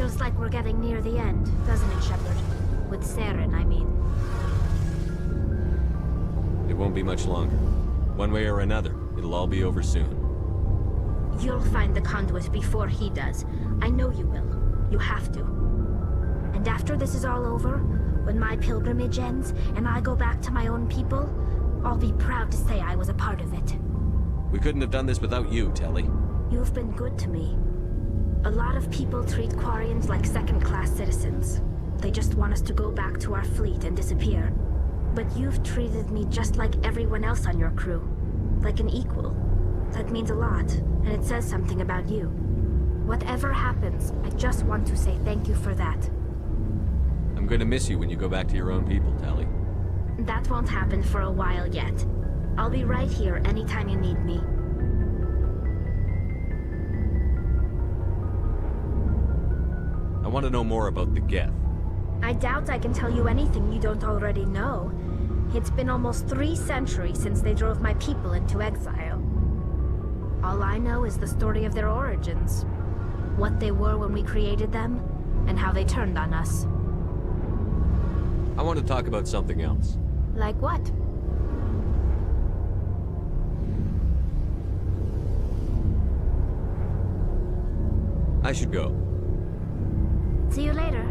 Feels like we're getting near the end, doesn't it, Shepard? With Saren, I mean. It won't be much longer. One way or another, it'll all be over soon. You'll find the conduit before he does. I know you will. You have to. And after this is all over, when my pilgrimage ends and I go back to my own people, I'll be proud to say I was a part of it. We couldn't have done this without you, Telly. You've been good to me. A lot of people treat Quarians like second-class citizens. They just want us to go back to our fleet and disappear. But you've treated me just like everyone else on your crew. Like an equal. That means a lot, and it says something about you. Whatever happens, I just want to say thank you for that. I'm going to miss you when you go back to your own people, Telly. That won't happen for a while yet. I'll be right here anytime you need me. I want to know more about the Geth. I doubt I can tell you anything you don't already know. It's been almost 3 centuries since they drove my people into exile. All I know is the story of their origins. What they were when we created them, and how they turned on us. I want to talk about something else. Like what? I should go. See you later.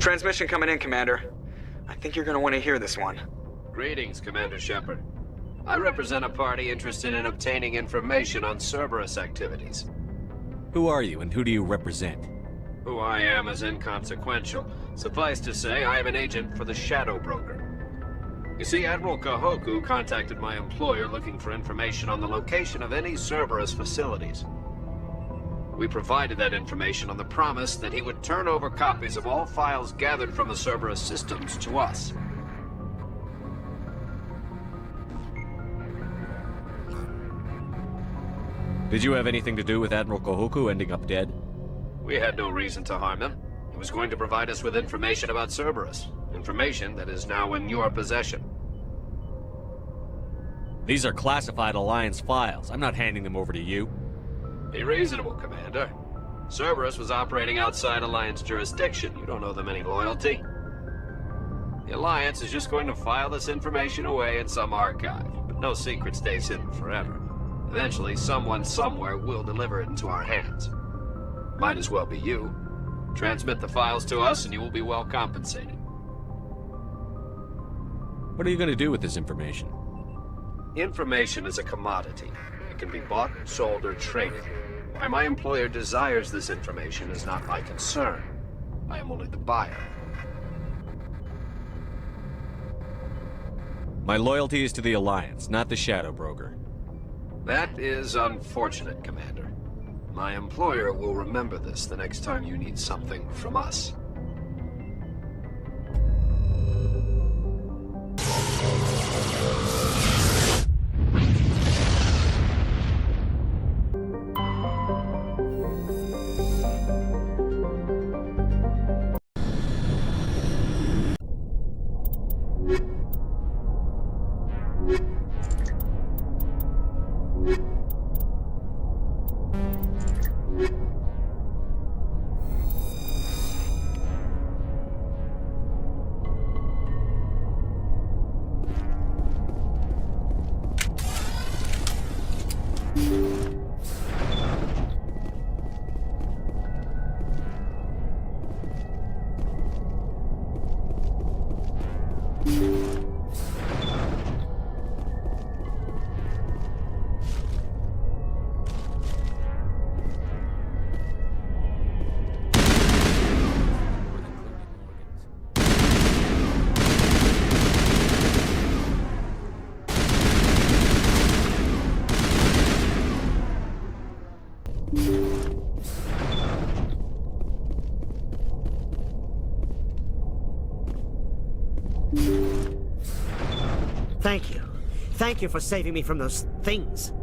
Transmission coming in, Commander. I think you're gonna want to hear this one. Greetings, Commander Shepard. I represent a party interested in obtaining information on Cerberus activities. Who are you, and who do you represent? Who I am is inconsequential. Suffice to say, I am an agent for the Shadow Broker. You see, Admiral Kahoku contacted my employer looking for information on the location of any Cerberus facilities. We provided that information on the promise that he would turn over copies of all files gathered from the Cerberus systems to us. Did you have anything to do with Admiral Kahoku ending up dead? We had no reason to harm him. He was going to provide us with information about Cerberus. Information that is now in your possession. These are classified Alliance files. I'm not handing them over to you. Be reasonable, Commander. Cerberus was operating outside Alliance jurisdiction. You don't owe them any loyalty. The Alliance is just going to file this information away in some archive. But no secret stays hidden forever. Eventually, someone somewhere will deliver it into our hands. Might as well be you. Transmit the files to us and you will be well compensated. What are you going to do with this information? Information is a commodity. It can be bought, sold, or traded. Why my employer desires this information is not my concern. I am only the buyer. My loyalty is to the Alliance, not the Shadow Broker. That is unfortunate, Commander. My employer will remember this the next time you need something from us. Thank you. Thank you for saving me from those things.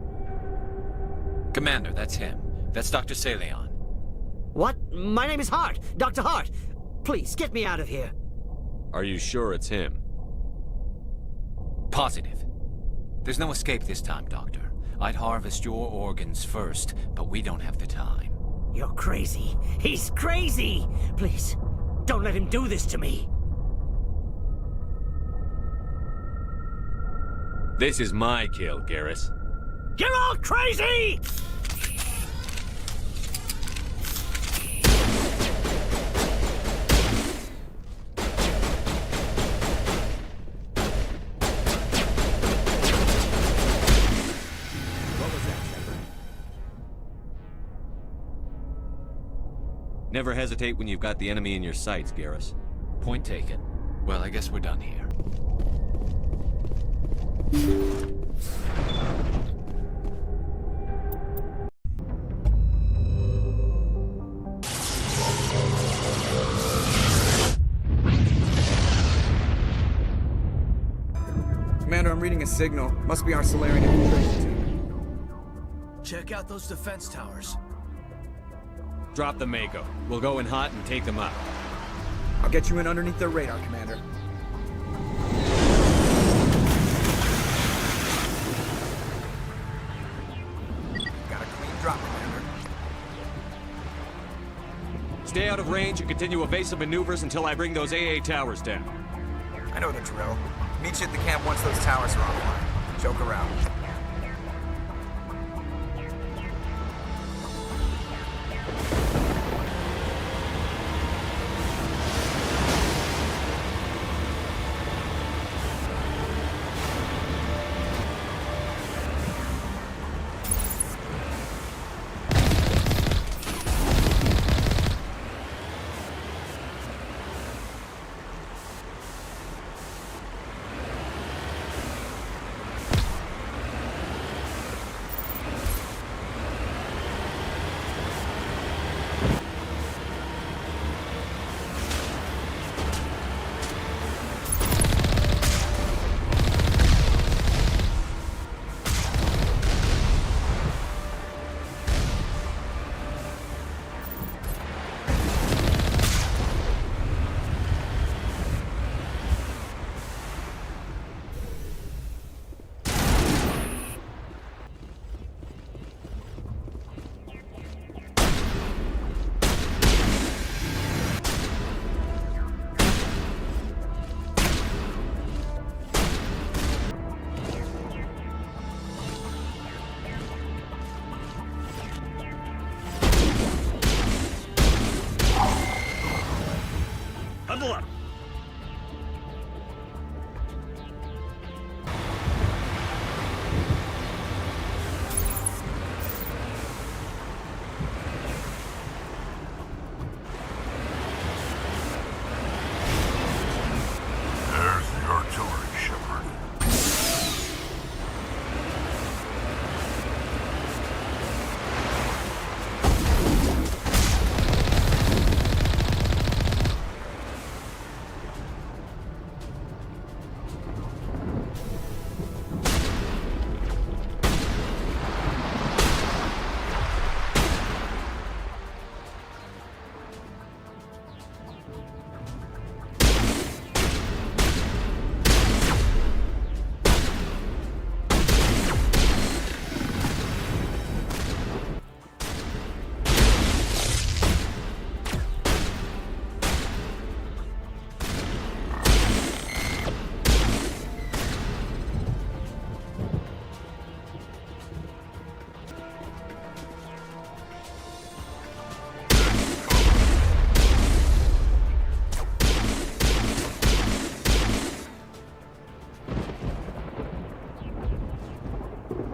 Commander, that's him. That's Dr. Saleon. What? My name is Hart. Dr. Hart. Please, get me out of here. Are you sure it's him? Positive. There's no escape this time, Doctor. I'd harvest your organs first, but we don't have the time. You're crazy. He's crazy! Please, don't let him do this to me. This is my kill, Garrus. You're all crazy! Never hesitate when you've got the enemy in your sights, Garrus. Point taken. Well, I guess we're done here. Commander, I'm reading a signal. Must be our Solarian infiltration team. Check out those defense towers. Drop the Mako. We'll go in hot and take them out. I'll get you in underneath their radar, Commander. Got a clean drop, Commander. Stay out of range and continue evasive maneuvers until I bring those AA towers down. I know the drill. Meet you at the camp once those towers are offline. Joke around.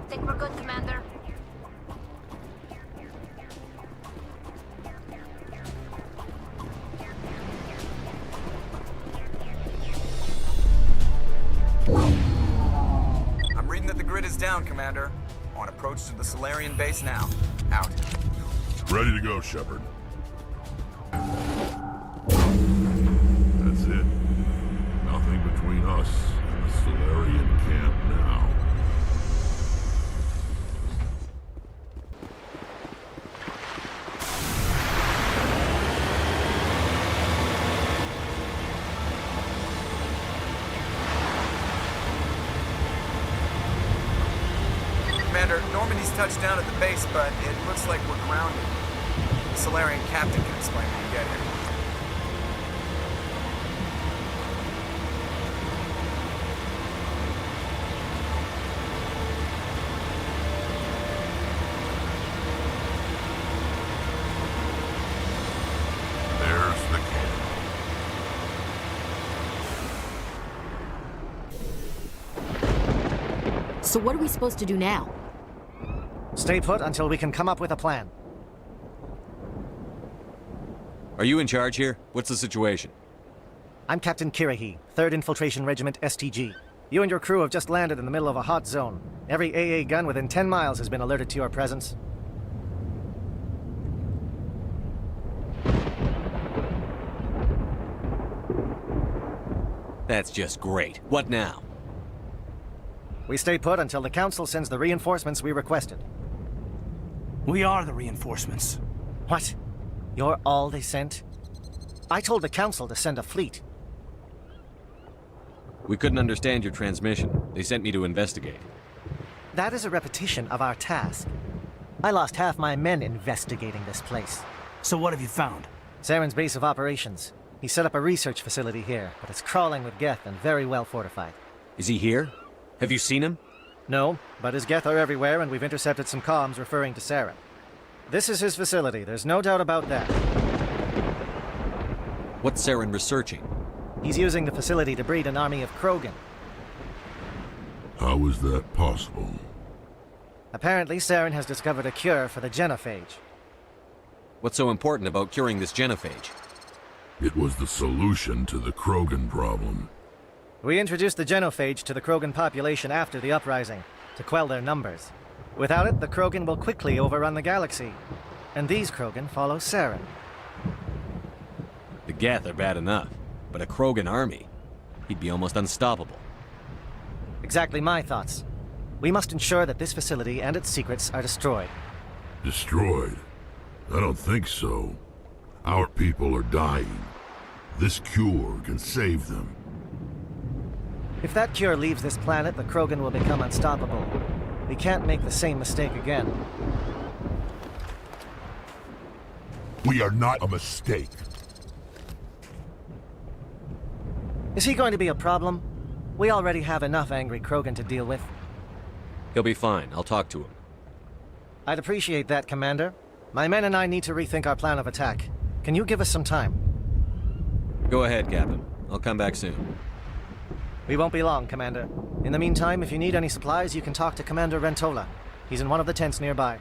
Think we're good, Commander. I'm reading that the grid is down, Commander. On approach to the Solarian base now. Out. Ready to go, Shepard. That's it. Nothing between us and the Solarian camp now. Commander, Normandy's touched down at the base, but it looks like we're grounded. The Solarian captain can explain when we get here. There's the camp. So what are we supposed to do now? Stay put until we can come up with a plan. Are you in charge here? What's the situation? I'm Captain Kirahi, 3rd Infiltration Regiment STG. You and your crew have just landed in the middle of a hot zone. Every AA gun within 10 miles has been alerted to your presence. That's just great. What now? We stay put until the Council sends the reinforcements we requested. We are the reinforcements. What? You're all they sent? I told the Council to send a fleet. We couldn't understand your transmission. They sent me to investigate. That is a repetition of our task. I lost half my men investigating this place. So what have you found? Saren's base of operations. He set up a research facility here, but it's crawling with Geth and very well fortified. Is he here? Have you seen him? No, but his Geth are everywhere, and we've intercepted some comms referring to Saren. This is his facility, there's no doubt about that. What's Saren researching? He's using the facility to breed an army of Krogan. How is that possible? Apparently, Saren has discovered a cure for the genophage. What's so important about curing this genophage? It was the solution to the Krogan problem. We introduced the genophage to the Krogan population after the uprising, to quell their numbers. Without it, the Krogan will quickly overrun the galaxy. And these Krogan follow Saren. The Geth are bad enough, but a Krogan army? He'd be almost unstoppable. Exactly my thoughts. We must ensure that this facility and its secrets are destroyed. Destroyed? I don't think so. Our people are dying. This cure can save them. If that cure leaves this planet, the Krogan will become unstoppable. We can't make the same mistake again. We are not a mistake. Is he going to be a problem? We already have enough angry Krogan to deal with. He'll be fine. I'll talk to him. I'd appreciate that, Commander. My men and I need to rethink our plan of attack. Can you give us some time? Go ahead, Captain. I'll come back soon. We won't be long, Commander. In the meantime, if you need any supplies, you can talk to Commander Rentola. He's in one of the tents nearby.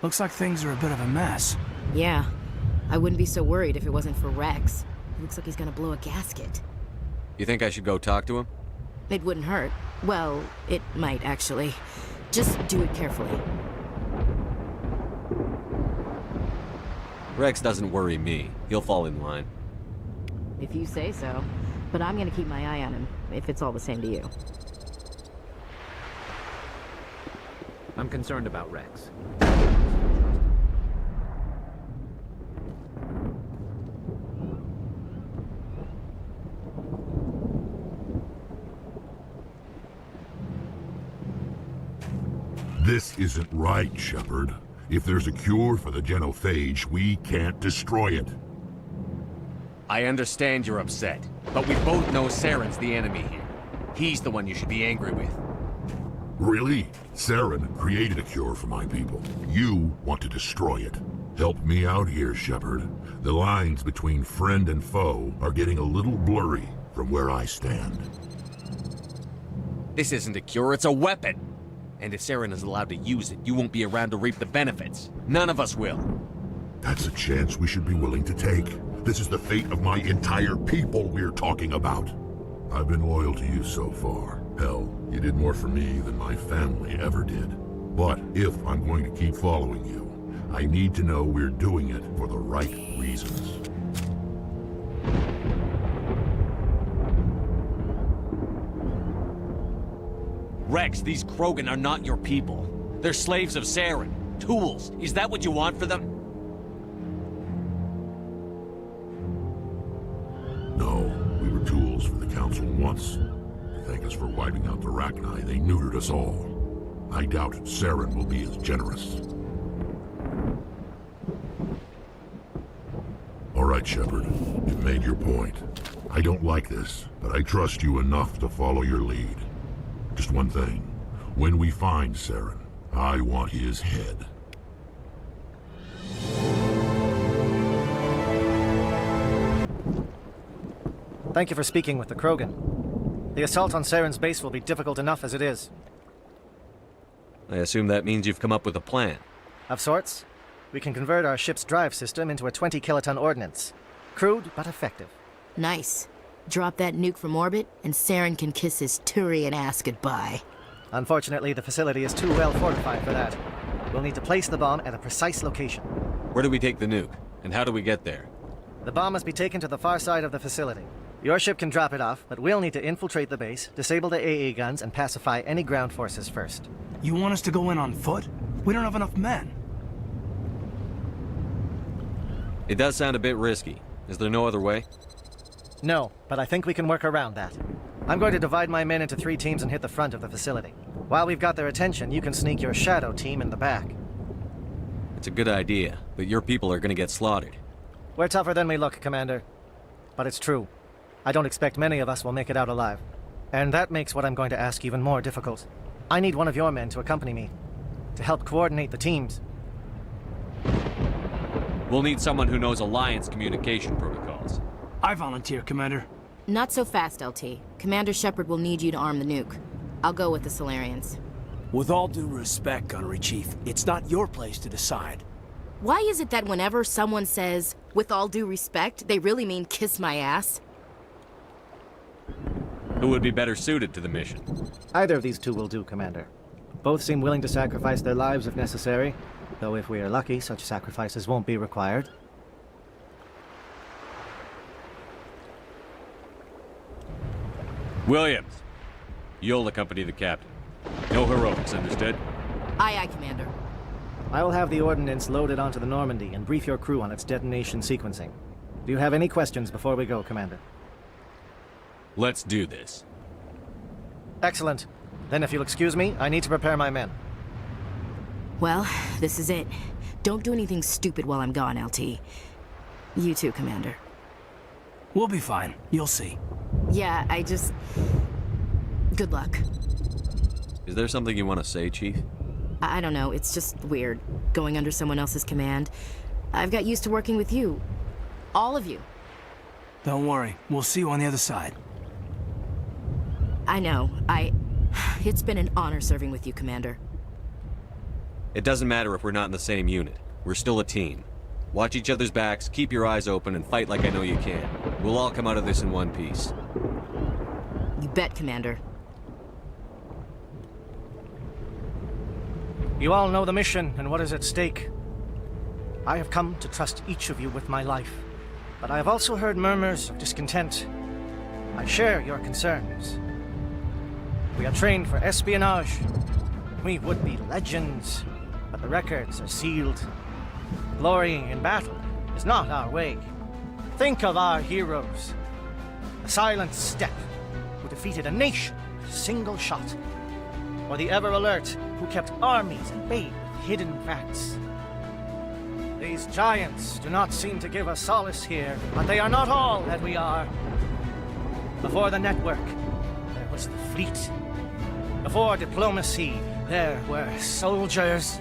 Looks like things are a bit of a mess. Yeah. I wouldn't be so worried if it wasn't for Rex. He looks like he's gonna blow a gasket. You think I should go talk to him? It wouldn't hurt. Well, it might, actually. Just do it carefully. Rex doesn't worry me. He'll fall in line. If you say so. But I'm gonna keep my eye on him, if it's all the same to you. I'm concerned about Rex. This isn't right, Shepard. If there's a cure for the genophage, we can't destroy it. I understand you're upset, but we both know Saren's the enemy here. He's the one you should be angry with. Really? Saren created a cure for my people. You want to destroy it. Help me out here, Shepard. The lines between friend and foe are getting a little blurry from where I stand. This isn't a cure, it's a weapon! And if Saren is allowed to use it, you won't be around to reap the benefits. None of us will. That's a chance we should be willing to take. This is the fate of my entire people we're talking about. I've been loyal to you so far. Hell, you did more for me than my family ever did. But if I'm going to keep following you, I need to know we're doing it for the right reasons. Rex, these Krogan are not your people. They're slaves of Saren. Tools. Is that what you want for them? No, we were tools for the Council once. To thank us for wiping out the Rachni, they neutered us all. I doubt Saren will be as generous. All right, Shepard. You've made your point. I don't like this, but I trust you enough to follow your lead. Just one thing. When we find Saren, I want his head. Thank you for speaking with the Krogan. The assault on Saren's base will be difficult enough as it is. I assume that means you've come up with a plan. Of sorts. We can convert our ship's drive system into a 20-kiloton ordnance. Crude, but effective. Nice. Drop that nuke from orbit, and Saren can kiss his Turian ass goodbye. Unfortunately, the facility is too well fortified for that. We'll need to place the bomb at a precise location. Where do we take the nuke? And how do we get there? The bomb must be taken to the far side of the facility. Your ship can drop it off, but we'll need to infiltrate the base, disable the AA guns, and pacify any ground forces first. You want us to go in on foot? We don't have enough men. It does sound a bit risky. Is there no other way? No, but I think we can work around that. I'm going to divide my men into 3 teams and hit the front of the facility. While we've got their attention, you can sneak your shadow team in the back. It's a good idea, but your people are gonna get slaughtered. We're tougher than we look, Commander. But it's true. I don't expect many of us will make it out alive. And that makes what I'm going to ask even more difficult. I need one of your men to accompany me, to help coordinate the teams. We'll need someone who knows Alliance communication protocols. I volunteer, Commander. Not so fast, LT. Commander Shepard will need you to arm the nuke. I'll go with the Solarians. With all due respect, Gunnery Chief, it's not your place to decide. Why is it that whenever someone says, with all due respect, they really mean kiss my ass? Who would be better suited to the mission? Either of these 2 will do, Commander. Both seem willing to sacrifice their lives if necessary, though if we are lucky, such sacrifices won't be required. Williams, you'll accompany the captain. No heroics, understood? Aye, aye, Commander. I will have the ordnance loaded onto the Normandy and brief your crew on its detonation sequencing. Do you have any questions before we go, Commander? Let's do this. Excellent. Then if you'll excuse me, I need to prepare my men. Well, this is it. Don't do anything stupid while I'm gone, LT. You too, Commander. We'll be fine. You'll see. Yeah, good luck. Is there something you want to say, Chief? I don't know, it's just weird, going under someone else's command. I've got used to working with you. All of you. Don't worry. We'll see you on the other side. I know. It's been an honor serving with you, Commander. It doesn't matter if we're not in the same unit. We're still a team. Watch each other's backs, keep your eyes open, and fight like I know you can. We'll all come out of this in one piece. You bet, Commander. You all know the mission and what is at stake. I have come to trust each of you with my life, but I have also heard murmurs of discontent. I share your concerns. We are trained for espionage. We would be legends, but the records are sealed. Glory in battle is not our way. Think of our heroes. The silent step who defeated a nation with a single shot. Or the ever-alert who kept armies at bay with hidden facts. These giants do not seem to give us solace here, but they are not all that we are. Before the network, there was the fleet. Before diplomacy, there were soldiers.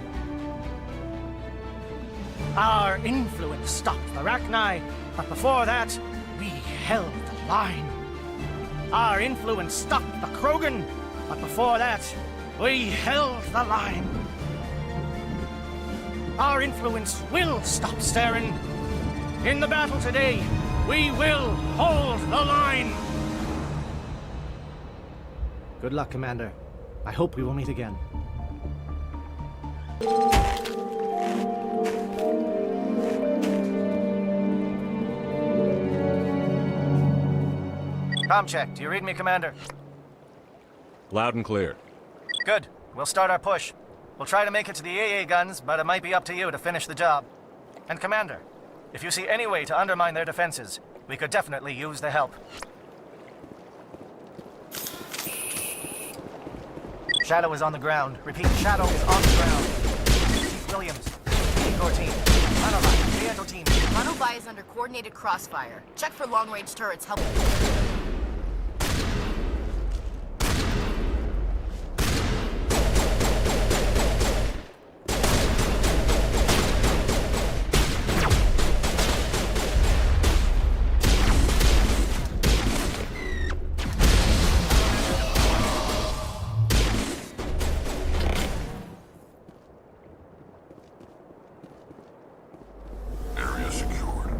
Our influence stopped the Rachni, but before that, we held the line. Our influence stopped the Krogan, But before that, we held the line. Our influence will stop staring. In the battle today, we will hold the line. Good luck, Commander. I hope we will meet again. Com check. Do you read me, Commander? Loud and clear. Good. We'll start our push. We'll try to make it to the AA guns, but it might be up to you to finish the job. And Commander, if you see any way to undermine their defenses, we could definitely use the help. Shadow is on the ground. Repeat, Shadow is on the ground. Chief Williams, your team. Manobai, Prieto team. Manobai is under coordinated crossfire. Check for long-range turrets helping. Area secured.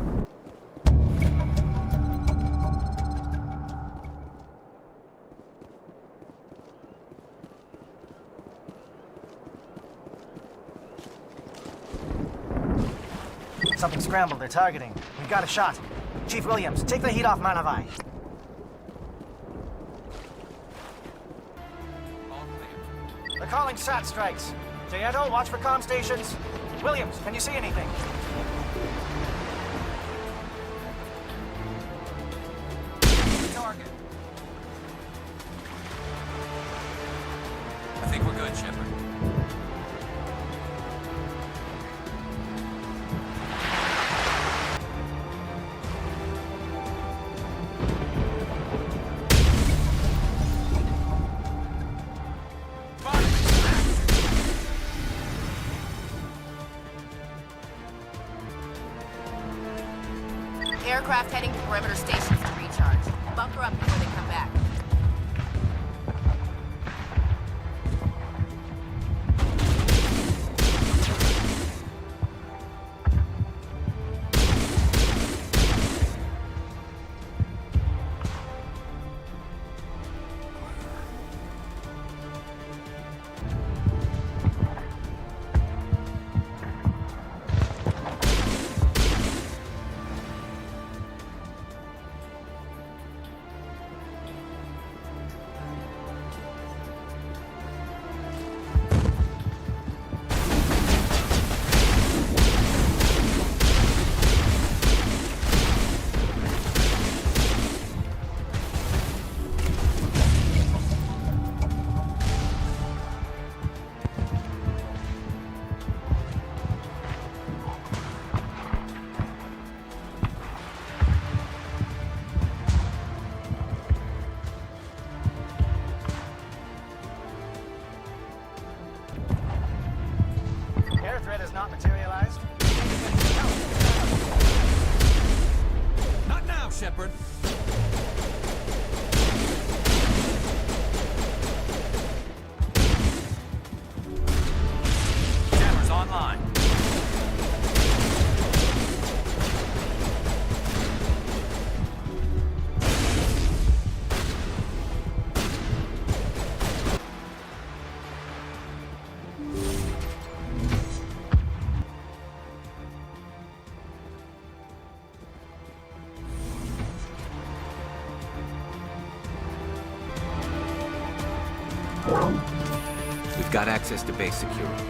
Something scrambled. They're targeting. We've got a shot. Chief Williams, take the heat off Manavai. They're calling SAT strikes. Jayeto, watch for comm stations. Williams, can you see anything? Target. I think we're good, Shepard. Aircraft heading to perimeter stations to recharge. Bunker up before they come back. Air threat has not materialized. Not now, Shepard. Jammers online. We've got access to base security.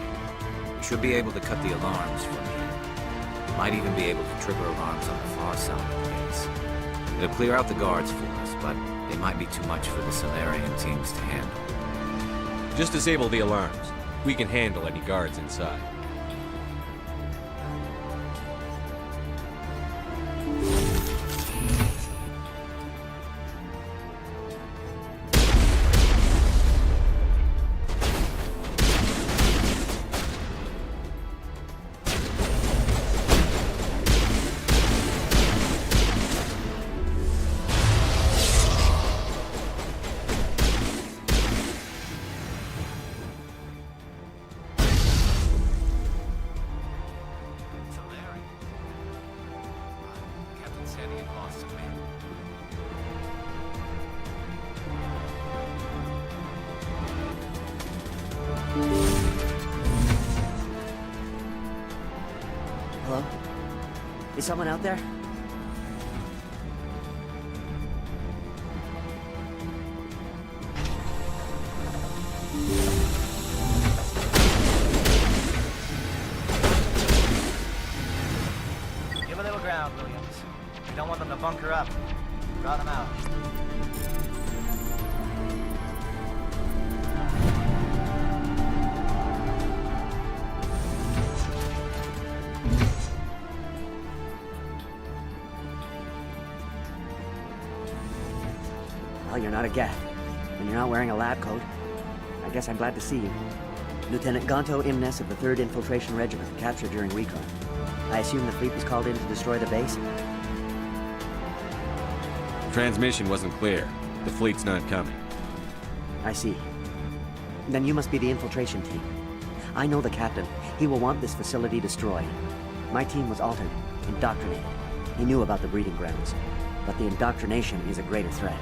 We should be able to cut the alarms from here. Might even be able to trigger alarms on the far side of the base. It'll clear out the guards for us, but they might be too much for the Solarian teams to handle. Just disable the alarms. We can handle any guards inside. Is someone out there? Give a little ground, Williams. We don't want them to bunker up. Draw them out. Well, you're not a Geth, and you're not wearing a lab coat. I guess I'm glad to see you. Lieutenant Gonto Imnes of the 3rd Infiltration Regiment, captured during recon. I assume the fleet was called in to destroy the base? Transmission wasn't clear. The fleet's not coming. I see. Then you must be the infiltration team. I know the captain. He will want this facility destroyed. My team was altered, indoctrinated. He knew about the breeding grounds. But the indoctrination is a greater threat,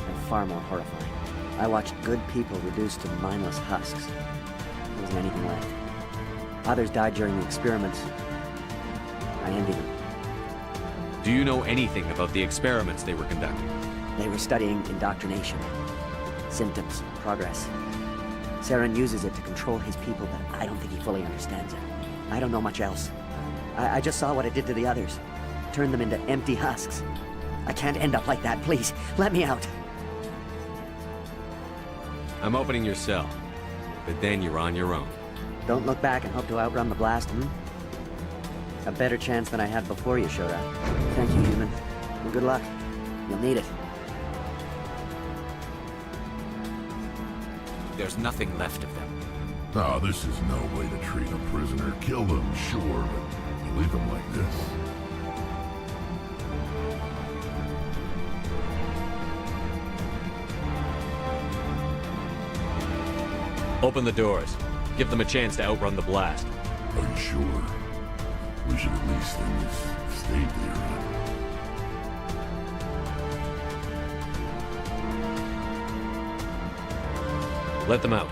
and far more horrifying. I watched good people reduced to mindless husks. There wasn't anything left. Others died during the experiments. I envy them. Do you know anything about the experiments they were conducting? They were studying indoctrination. Symptoms, progress. Saren uses it to control his people, but I don't think he fully understands it. I don't know much else. I just saw what it did to the others. Turned them into empty husks. I can't end up like that, please. Let me out. I'm opening your cell, but then you're on your own. Don't look back and hope to outrun the blast, A better chance than I had before you showed up. Thank you, human. And good luck. You'll need it. There's nothing left of them. Ah, this is no way to treat a prisoner. Kill them, sure, but leave them like this. Open the doors. Give them a chance to outrun the blast. Are you sure? We should at least end this state they're in. Let them out.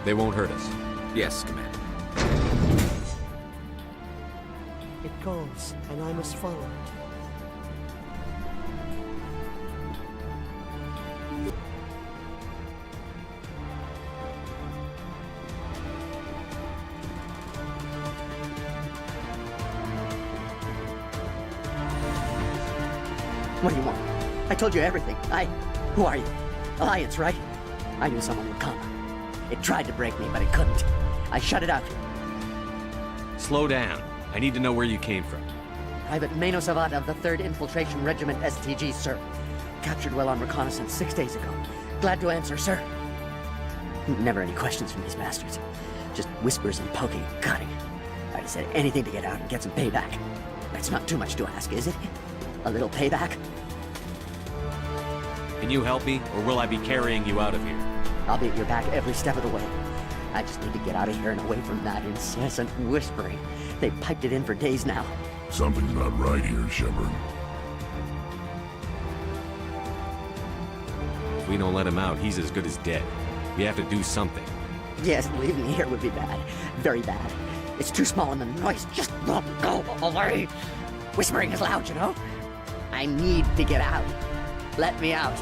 They won't hurt us. Yes, Commander. It calls, and I must follow it. What do you want? I told you everything. Who are you? Alliance, right? I knew someone would come. It tried to break me, but it couldn't. I shut it out. Slow down. I need to know where you came from. Private Mano Savat of the 3rd Infiltration Regiment STG, sir. Captured while on reconnaissance 6 days ago. Glad to answer, sir. Never any questions from these bastards. Just whispers and poking and cutting. I'd have said anything to get out and get some payback. That's not too much to ask, is it? A little payback? Can you help me, or will I be carrying you out of here? I'll be at your back every step of the way. I just need to get out of here and away from that incessant whispering. They've piped it in for days now. Something's not right here, Shepard. If we don't let him out, he's as good as dead. We have to do something. Yes, leaving here would be bad. Very bad. It's too small and the noise just won't go away. Whispering is loud, you know? I need to get out. Let me out.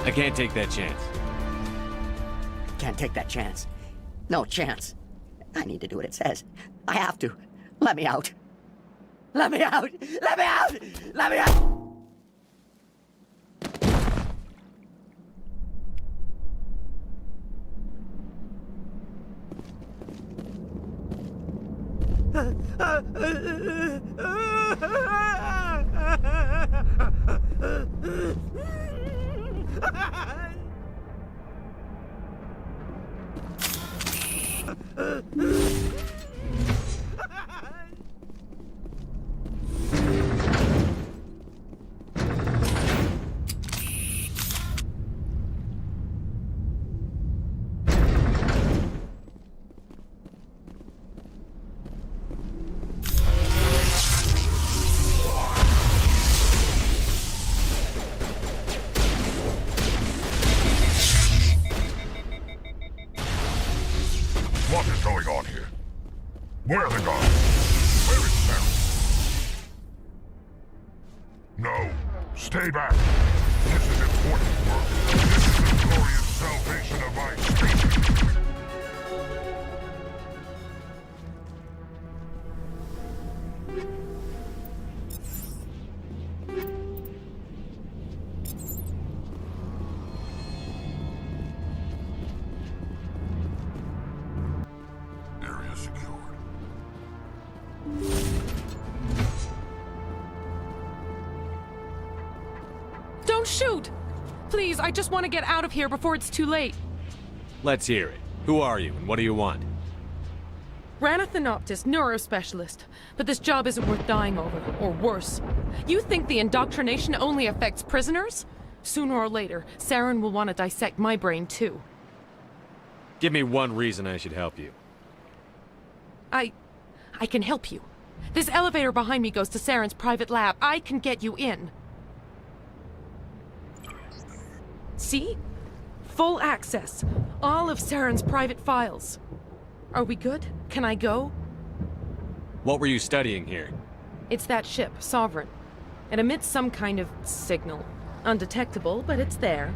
I can't take that chance. Can't take that chance. No chance. I need to do what it says. I have to. Let me out. Let me out! Let me out! Let me out! Where are the guards? Where is Saren? No. Stay back. This is important work. This is the glorious salvation of my species. Area secured. Don't shoot! Please, I just want to get out of here before it's too late. Let's hear it. Who are you, and what do you want? Ranathanoptis, neurospecialist. But this job isn't worth dying over, or worse. You think the indoctrination only affects prisoners? Sooner or later, Saren will want to dissect my brain too. Give me one reason I should help you. I can help you. This elevator behind me goes to Saren's private lab. I can get you in. See? Full access. All of Saren's private files. Are we good? Can I go? What were you studying here? It's that ship, Sovereign. It emits some kind of signal. Undetectable, but it's there.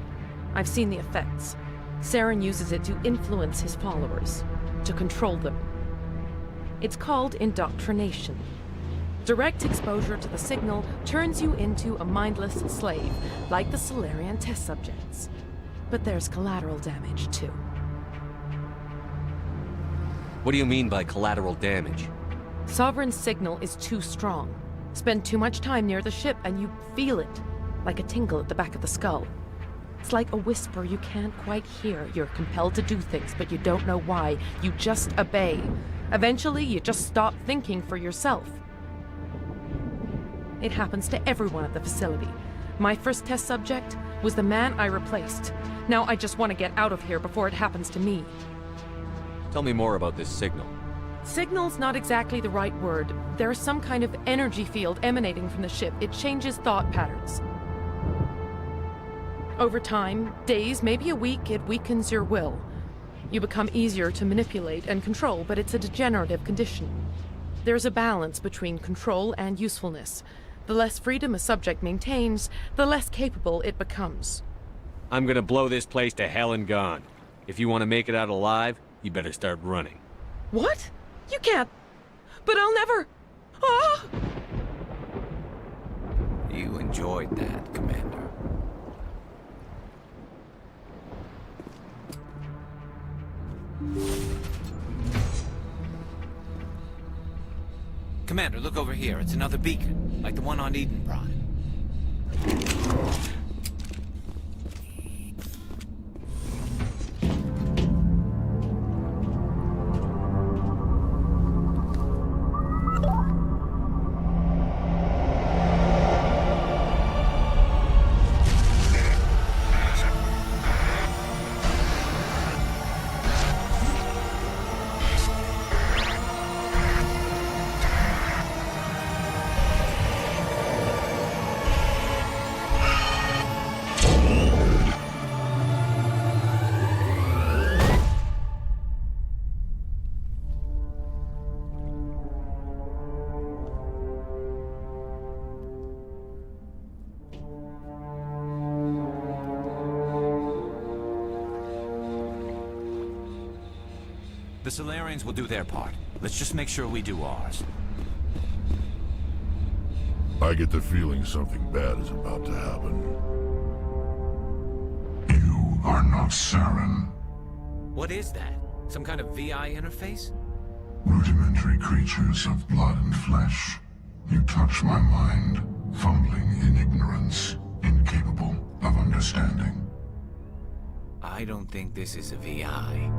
I've seen the effects. Saren uses it to influence his followers, to control them. It's called indoctrination. Direct exposure to the signal turns you into a mindless slave, like the Solarian test subjects. But there's collateral damage, too. What do you mean by collateral damage? Sovereign's signal is too strong. Spend too much time near the ship and you feel it, like a tingle at the back of the skull. It's like a whisper you can't quite hear. You're compelled to do things, but you don't know why. You just obey. Eventually, you just stop thinking for yourself. It happens to everyone at the facility. My first test subject was the man I replaced. Now I just want to get out of here before it happens to me. Tell me more about this signal. Signal's not exactly the right word. There's some kind of energy field emanating from the ship. It changes thought patterns. Over time, days, maybe a week, it weakens your will. You become easier to manipulate and control, but it's a degenerative condition. There's a balance between control and usefulness. The less freedom a subject maintains, the less capable it becomes. I'm gonna blow this place to hell and gone. If you want to make it out alive, you better start running. What? You can't. But I'll never. Ah! You enjoyed that, Commander. Commander, look over here. It's another beacon, like the one on Eden Prime. The Solarians will do their part. Let's just make sure we do ours. I get the feeling something bad is about to happen. You are not Saren. What is that? Some kind of VI interface? Rudimentary creatures of blood and flesh. You touch my mind, fumbling in ignorance, incapable of understanding. I don't think this is a VI.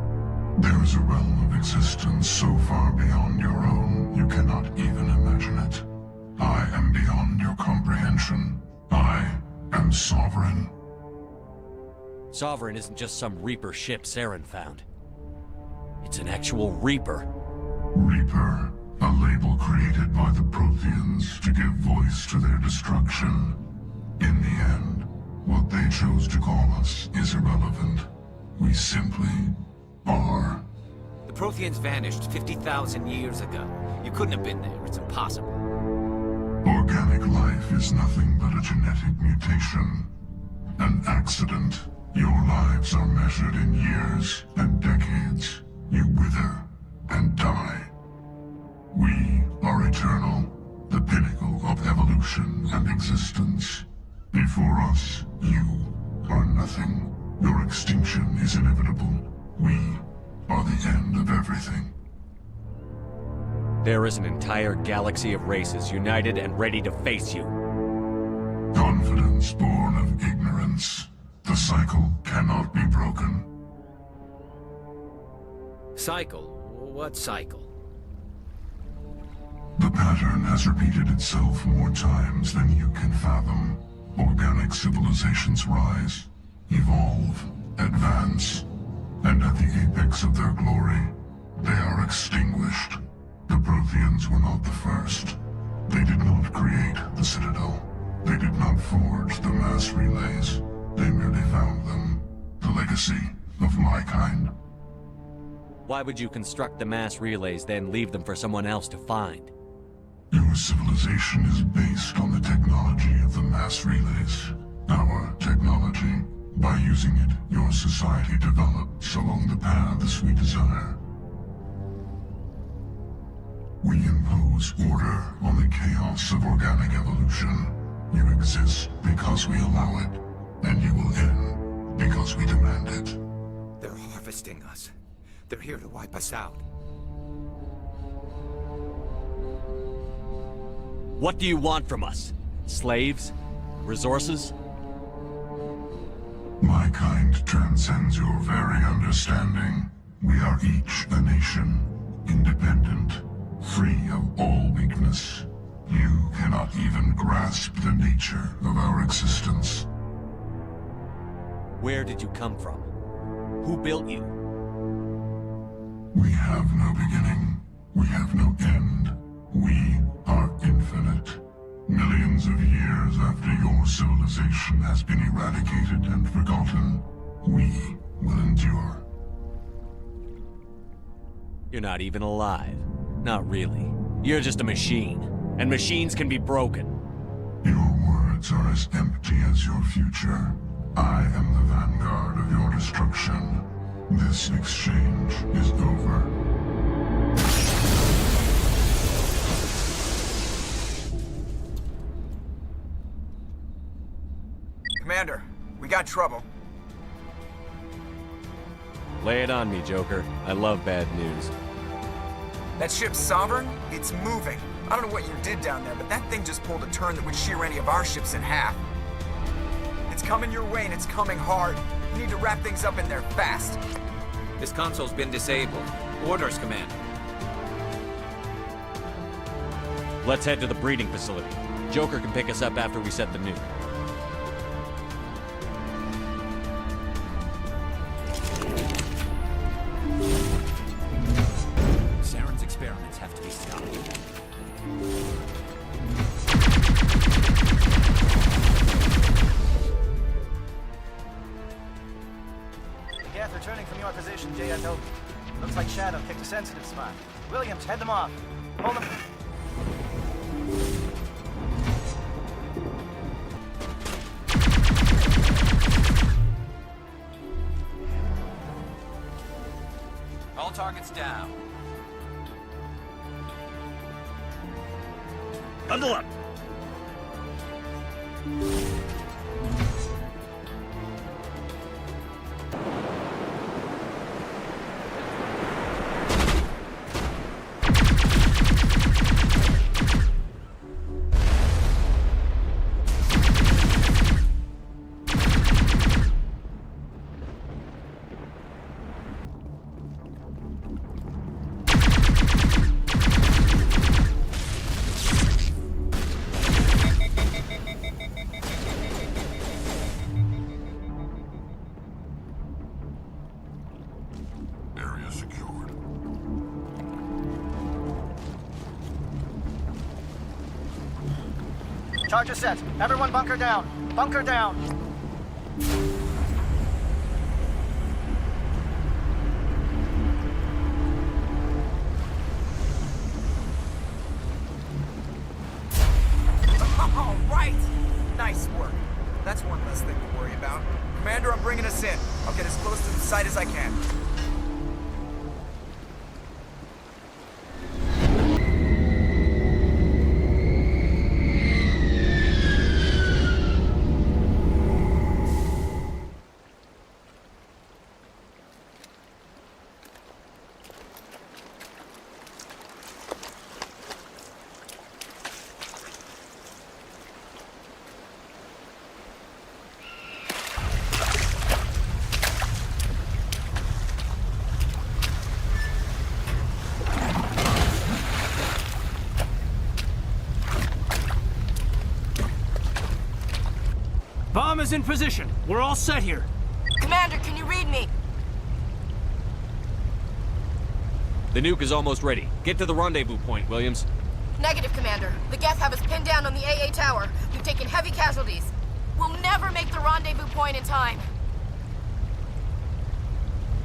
There is a realm of existence so far beyond your own, you cannot even imagine it. I am beyond your comprehension. I am Sovereign. Sovereign isn't just some Reaper ship Saren found. It's an actual Reaper. Reaper, a label created by the Protheans to give voice to their destruction. In the end, what they chose to call us is irrelevant. We simply are. The Protheans vanished 50,000 years ago. You couldn't have been there. It's impossible. Organic life is nothing but a genetic mutation. An accident. Your lives are measured in years and decades. You wither and die. We are eternal, the pinnacle of evolution and existence. Before us, you are nothing. Your extinction is inevitable. We are the end of everything. There is an entire galaxy of races united and ready to face you. Confidence born of ignorance. The cycle cannot be broken. Cycle? What cycle? The pattern has repeated itself more times than you can fathom. Organic civilizations rise, evolve, advance, and at the apex of their glory, they are extinguished. The Protheans were not the first. They did not create the Citadel. They did not forge the mass relays. They merely found them. The legacy of my kind. Why would you construct the mass relays, then leave them for someone else to find? Your civilization is based on the technology of the mass relays. Our technology. By using it, your society develops along the paths we desire. We impose order on the chaos of organic evolution. You exist because we allow it, and you will end because we demand it. They're harvesting us. They're here to wipe us out. What do you want from us? Slaves? Resources? My kind transcends your very understanding. We are each a nation, independent, free of all weakness. You cannot even grasp the nature of our existence. Where did you come from? Who built you? We have no beginning. We have no end. We are infinite. Millions of years after your civilization has been eradicated and forgotten, we will endure. You're not even alive. Not really. You're just a machine. And machines can be broken. Your words are as empty as your future. I am the vanguard of your destruction. This exchange is over. Commander, we got trouble. Lay it on me, Joker. I love bad news. That ship's Sovereign? It's moving. I don't know what you did down there, but that thing just pulled a turn that would shear any of our ships in half. It's coming your way, and it's coming hard. You need to wrap things up in there fast. This console's been disabled. Orders, Commander. Let's head to the breeding facility. Joker can pick us up after we set the nuke. Saren's experiments have to be stopped. Geth returning from your position, JSO. Looks like Shadow picked a sensitive spot. Williams, head them off. Hold them. All targets down. Bundle up! Area secured. Charger set. Everyone bunker down. Bunker down. Nice work. That's one less thing to worry about. Commander, I'm bringing us in. I'll get as close to the site as I can. Bomb is in position. We're all set here. Commander, can you read me? The nuke is almost ready. Get to the rendezvous point, Williams. Negative, Commander. The Geth have us pinned down on the AA tower. We've taken heavy casualties. We'll never make the rendezvous point in time.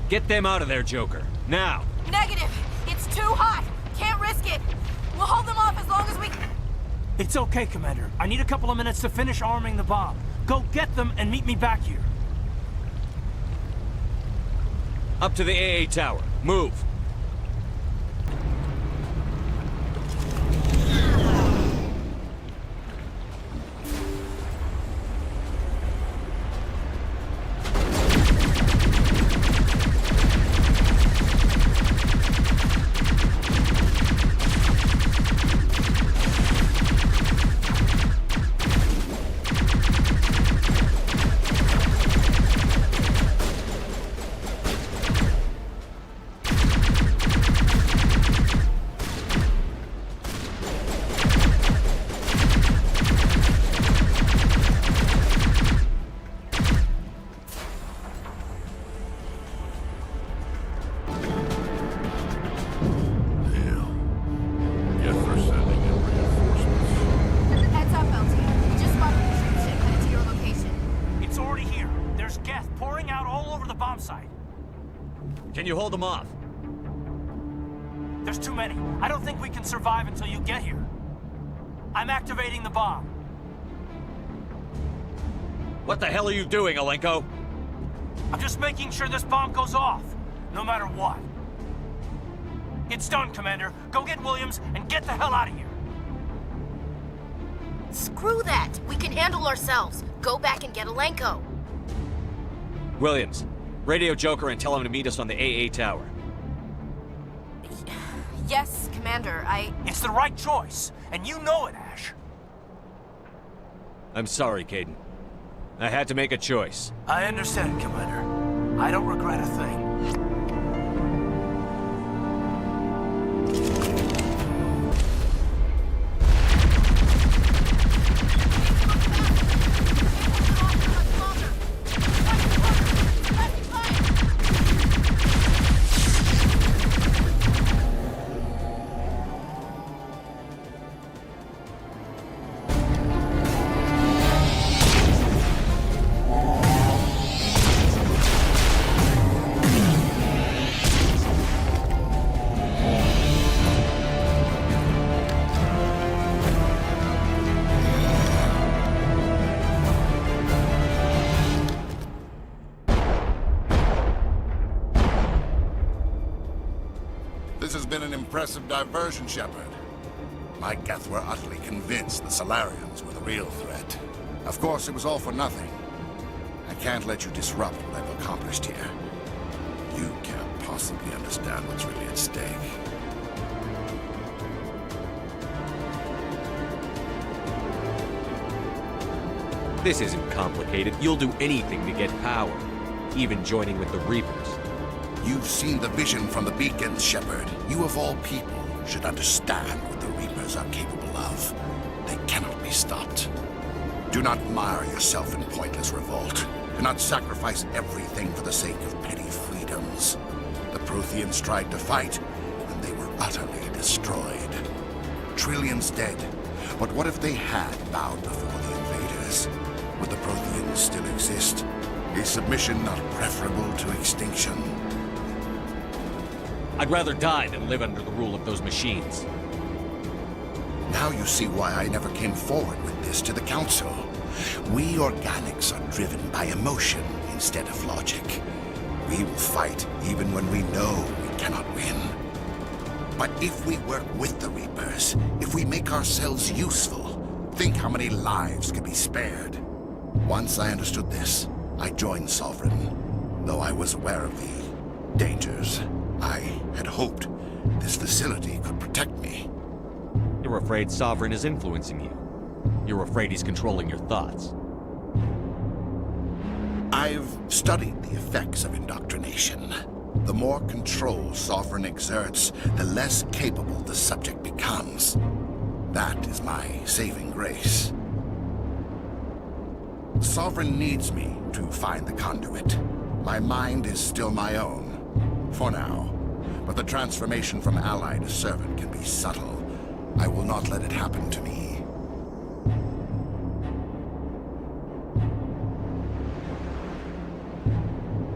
Get them out of there, Joker. Now! Negative! It's too hot! Can't risk it! We'll hold them off as long as we... It's okay, Commander. I need a couple of minutes to finish arming the bomb. Go get them and meet me back here. Up to the AA tower. Move! Can you hold them off? There's too many. I don't think we can survive until you get here. I'm activating the bomb. What the hell are you doing, Alenko? I'm just making sure this bomb goes off, no matter what. It's done, Commander. Go get Williams and get the hell out of here. Screw that! We can handle ourselves. Go back and get Alenko. Williams, radio Joker and tell him to meet us on the AA tower. Yes, Commander, It's the right choice, and you know it, Ash. I'm sorry, Caden. I had to make a choice. I understand, Commander. I don't regret a thing. This has been an impressive diversion, Shepard. My Geth were utterly convinced the Solarians were the real threat. Of course, it was all for nothing. I can't let you disrupt what I've accomplished here. You can't possibly understand what's really at stake. This isn't complicated. You'll do anything to get power, even joining with the Reapers. You've seen the vision from the beacons, Shepard. You of all people should understand what the Reapers are capable of. They cannot be stopped. Do not mire yourself in pointless revolt. Do not sacrifice everything for the sake of petty freedoms. The Protheans tried to fight, and they were utterly destroyed. Trillions dead. But what if they had bowed before the invaders? Would the Protheans still exist? Is submission not preferable to extinction? I'd rather die than live under the rule of those machines. Now you see why I never came forward with this to the Council. We organics are driven by emotion instead of logic. We will fight even when we know we cannot win. But if we work with the Reapers, if we make ourselves useful, think how many lives could be spared. Once I understood this, I joined Sovereign, though I was aware of the dangers. I had hoped this facility could protect me. You're afraid Sovereign is influencing you. You're afraid he's controlling your thoughts. I've studied the effects of indoctrination. The more control Sovereign exerts, the less capable the subject becomes. That is my saving grace. Sovereign needs me to find the conduit. My mind is still my own, for now. But the transformation from ally to servant can be subtle. I will not let it happen to me.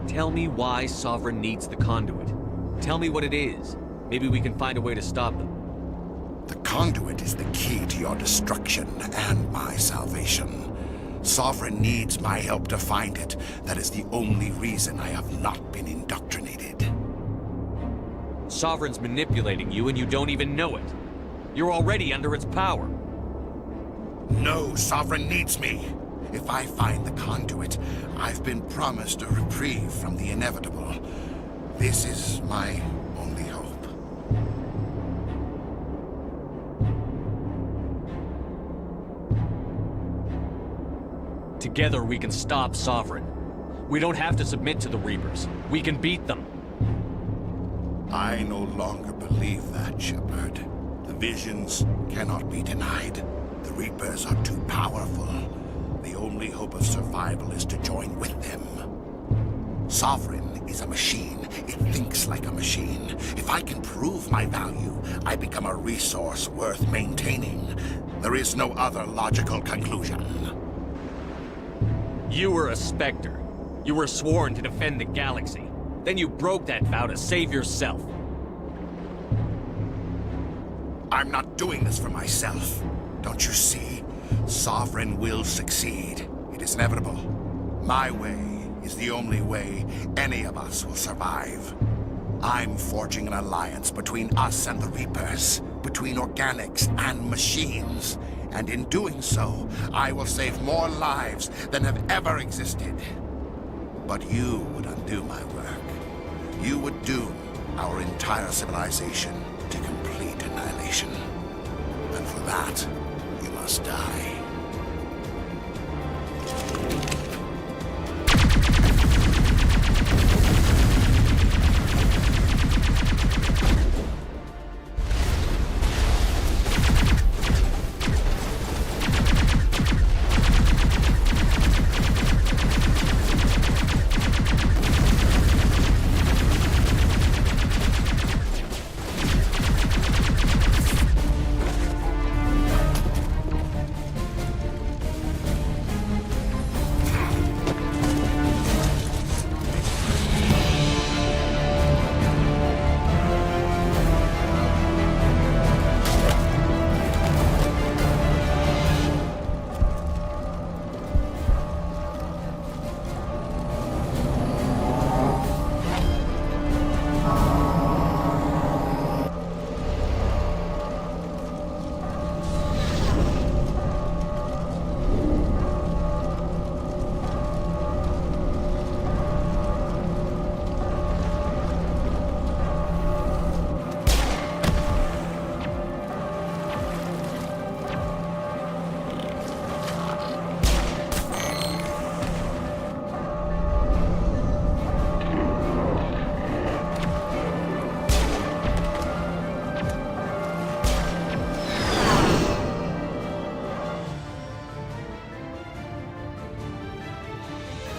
Tell me why Sovereign needs the conduit. Tell me what it is. Maybe we can find a way to stop them. The conduit is the key to your destruction and my salvation. Sovereign needs my help to find it. That is the only reason I have not been indoctrinated. Sovereign's manipulating you and you don't even know it. You're already under its power. No, Sovereign needs me. If I find the conduit, I've been promised a reprieve from the inevitable. This is my only hope. Together we can stop Sovereign. We don't have to submit to the Reapers. We can beat them. I no longer believe that, Shepard. The visions cannot be denied. The Reapers are too powerful. The only hope of survival is to join with them. Sovereign is a machine. It thinks like a machine. If I can prove my value, I become a resource worth maintaining. There is no other logical conclusion. You were a Spectre. You were sworn to defend the galaxy. Then you broke that vow to save yourself. I'm not doing this for myself. Don't you see? Sovereign will succeed. It is inevitable. My way is the only way any of us will survive. I'm forging an alliance between us and the Reapers, between organics and machines. And in doing so, I will save more lives than have ever existed. But you would undo my work. You would doom our entire civilization to complete annihilation. And for that, you must die.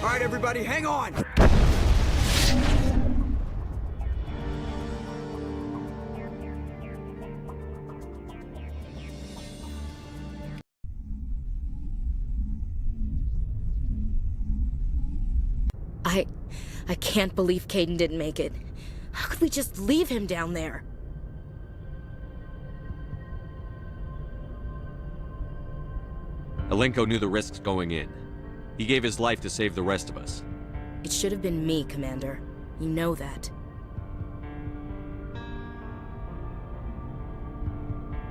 All right, everybody, hang on! I can't believe Caden didn't make it. How could we just leave him down there? Alenko knew the risks going in. He gave his life to save the rest of us. It should have been me, Commander. You know that.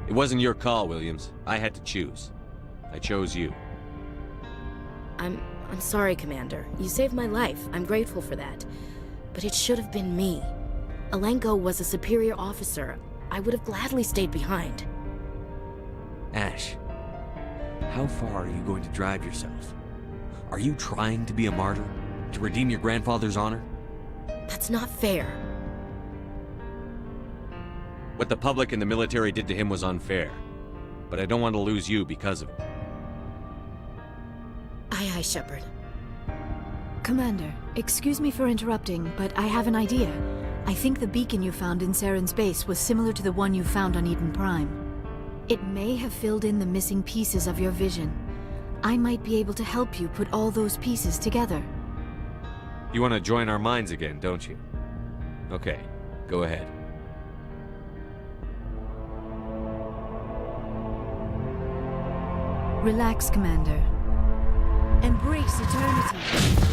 It wasn't your call, Williams. I had to choose. I chose you. I'm sorry, Commander. You saved my life. I'm grateful for that. But it should have been me. Alenko was a superior officer. I would have gladly stayed behind. Ash, how far are you going to drive yourself? Are you trying to be a martyr? To redeem your grandfather's honor? That's not fair. What the public and the military did to him was unfair. But I don't want to lose you because of it. Aye, aye, Shepard. Commander, excuse me for interrupting, but I have an idea. I think the beacon you found in Saren's base was similar to the one you found on Eden Prime. It may have filled in the missing pieces of your vision. I might be able to help you put all those pieces together. You want to join our minds again, don't you? Okay, go ahead. Relax, Commander. Embrace eternity.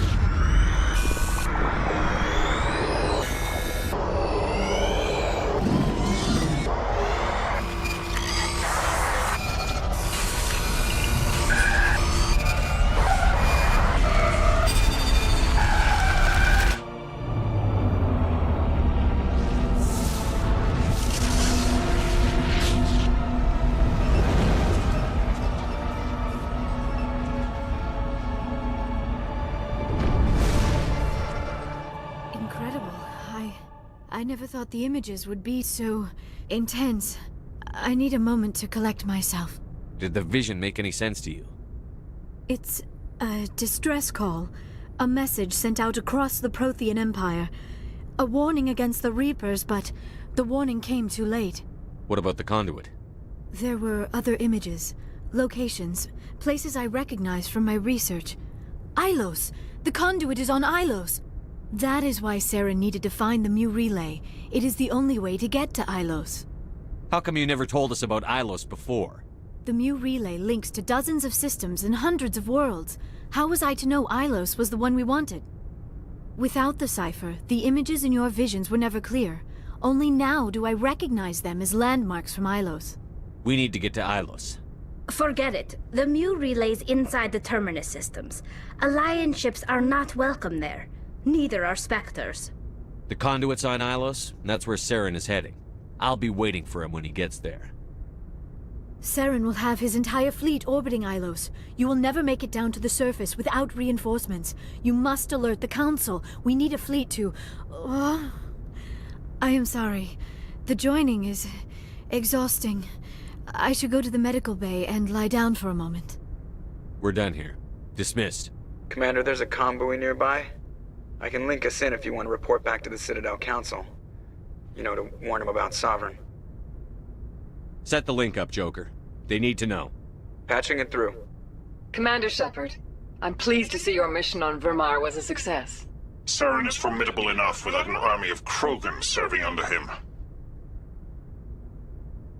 I never thought the images would be so intense. I need a moment to collect myself. Did the vision make any sense to you? It's a distress call. A message sent out across the Prothean Empire. A warning against the Reapers, but the warning came too late. What about the conduit? There were other images, locations, places I recognized from my research. Ilos! The conduit is on Ilos! That is why Saren needed to find the Mu Relay. It is the only way to get to Ilos. How come you never told us about Ilos before? The Mu Relay links to dozens of systems and hundreds of worlds. How was I to know Ilos was the one we wanted? Without the cipher, the images in your visions were never clear. Only now do I recognize them as landmarks from Ilos. We need to get to Ilos. Forget it. The Mu Relay's inside the Terminus systems. Alliance ships are not welcome there. Neither are Spectres. The conduit's on Ilos, and that's where Saren is heading. I'll be waiting for him when he gets there. Saren will have his entire fleet orbiting Ilos. You will never make it down to the surface without reinforcements. You must alert the Council. We need a fleet to... I am sorry. The joining is exhausting. I should go to the medical bay and lie down for a moment. We're done here. Dismissed. Commander, there's a convoy nearby. I can link us in if you want to report back to the Citadel Council. You know, to warn them about Sovereign. Set the link up, Joker. They need to know. Patching it through. Commander Shepard, I'm pleased to see your mission on Virmire was a success. Saren is formidable enough without an army of Krogan serving under him.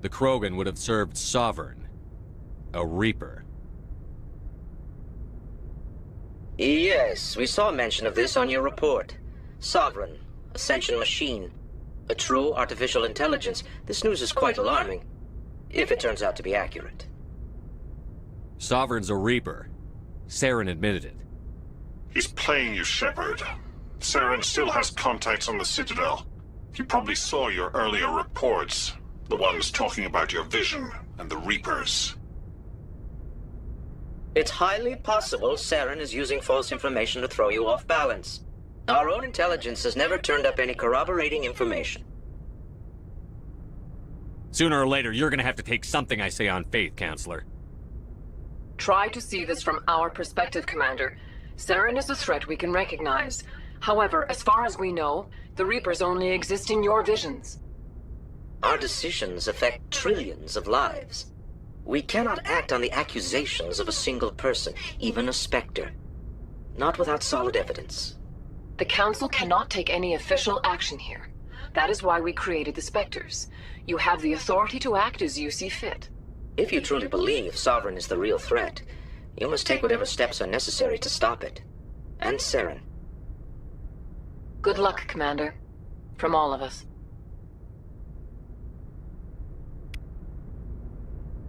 The Krogan would have served Sovereign. A Reaper. Yes, we saw mention of this on your report. Sovereign, Ascension machine. A true artificial intelligence. This news is quite alarming. If it turns out to be accurate. Sovereign's a Reaper. Saren admitted it. He's playing you, Shepard. Saren still has contacts on the Citadel. He probably saw your earlier reports. The ones talking about your vision and the Reapers. It's highly possible Saren is using false information to throw you off balance. Our own intelligence has never turned up any corroborating information. Sooner or later, you're gonna have to take something I say on faith, Counselor. Try to see this from our perspective, Commander. Saren is a threat we can recognize. However, as far as we know, the Reapers only exist in your visions. Our decisions affect trillions of lives. We cannot act on the accusations of a single person, even a Spectre. Not without solid evidence. The Council cannot take any official action here. That is why we created the Spectres. You have the authority to act as you see fit. If you truly believe Sovereign is the real threat, You must take whatever steps are necessary to stop it. And Saren. Good luck, Commander. From all of us.